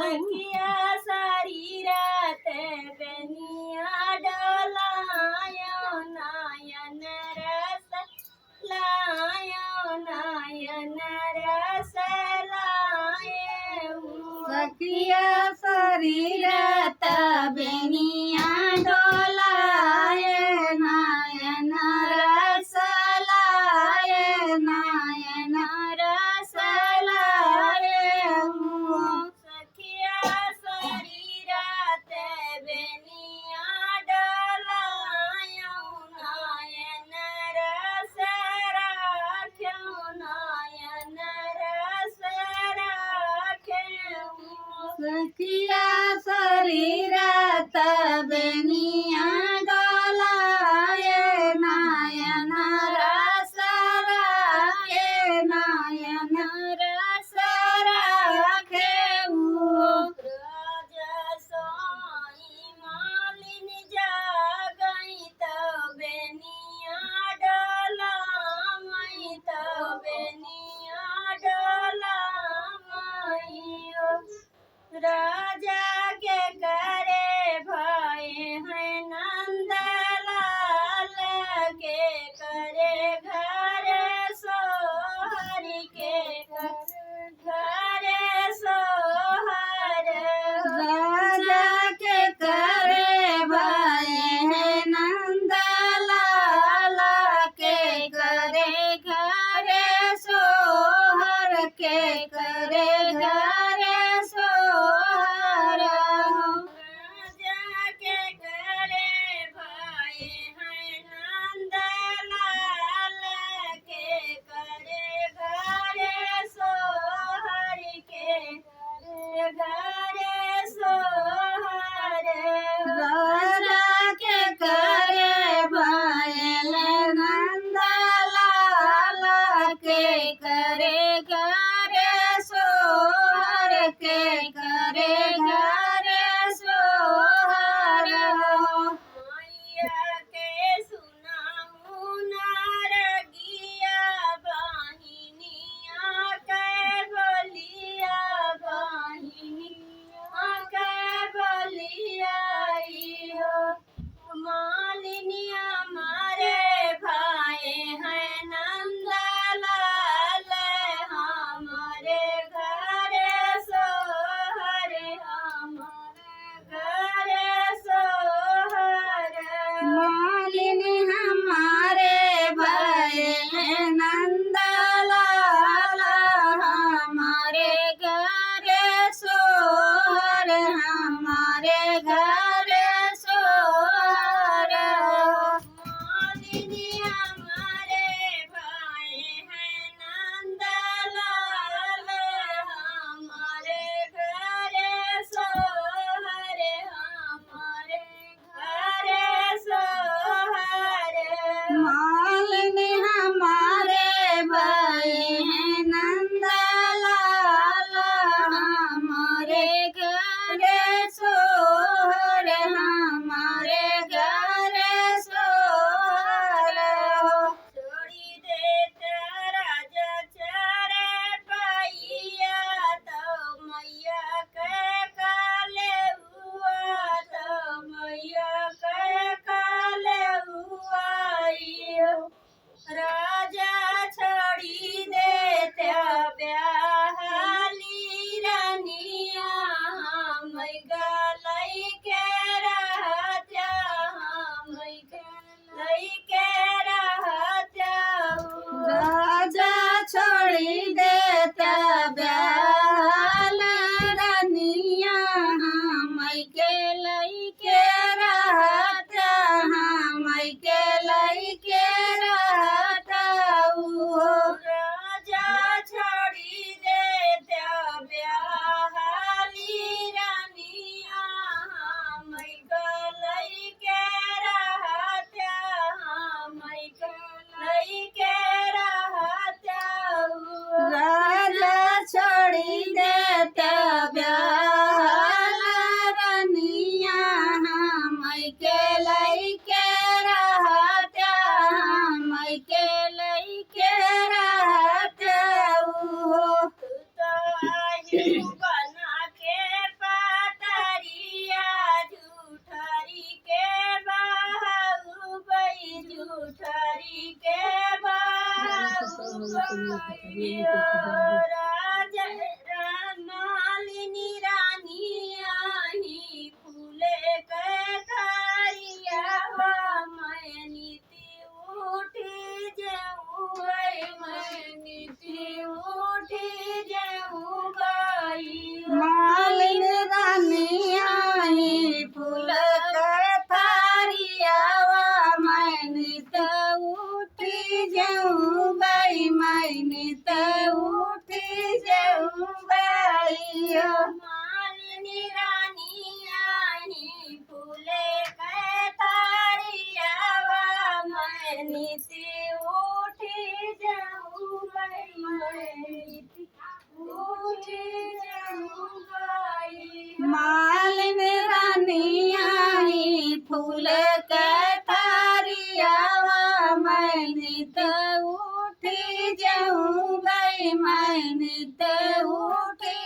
सखिया सारी रात बेनिया डोलायो नयन रस लायो नयन रस लाए सखिया शरीरत बेनिया डोलाए नयन रस लाए नयन रस लाए सखिया सारी रात बेनिया डोलायो नयन रस राख्यो नयन रस राख्यो सखिया शरीरत बेनिया डोलाए नयन रस राखे नयन रस राखे राजसोई मालिन जागई तो बेनिया डोलामई तो बेनिया डोलामई राजा के करे भय है नंदलाल के करे घर सोहर के घरे सोहर राजा के करे भय है नंदलाल के करे घरे सोहर के करे घरे सोहर राजा के करे भय है नंदलाल के करे घरे सोहर के घरे सोहर राजा के करे भय नंदलाल के करे घरे सोहर के करे घरे सोहर मैया के सुनाऊ नारगिया बहिनिया के बोलिया बहिनिया के बोलिया इहो मालिनिया मारे भाई है नंदलाल मालिनी रानी आई फूले कथारिया मैं नीति उठी जाऊँ मैं नीति उठी जाऊँ गई मालिन रानी आई फूल कथारिया मैं नित उठी जाऊँ बाई मैं नित उठी जाऊँ बाई मालिनी रानी आई फूले कथारिया मैं नीति उठी जाऊँ मैं नीति उठी जाऊँ मालिन रानी आई फूल कथारिया मैं नित उठी जाऊँ बाई मैं नित उठी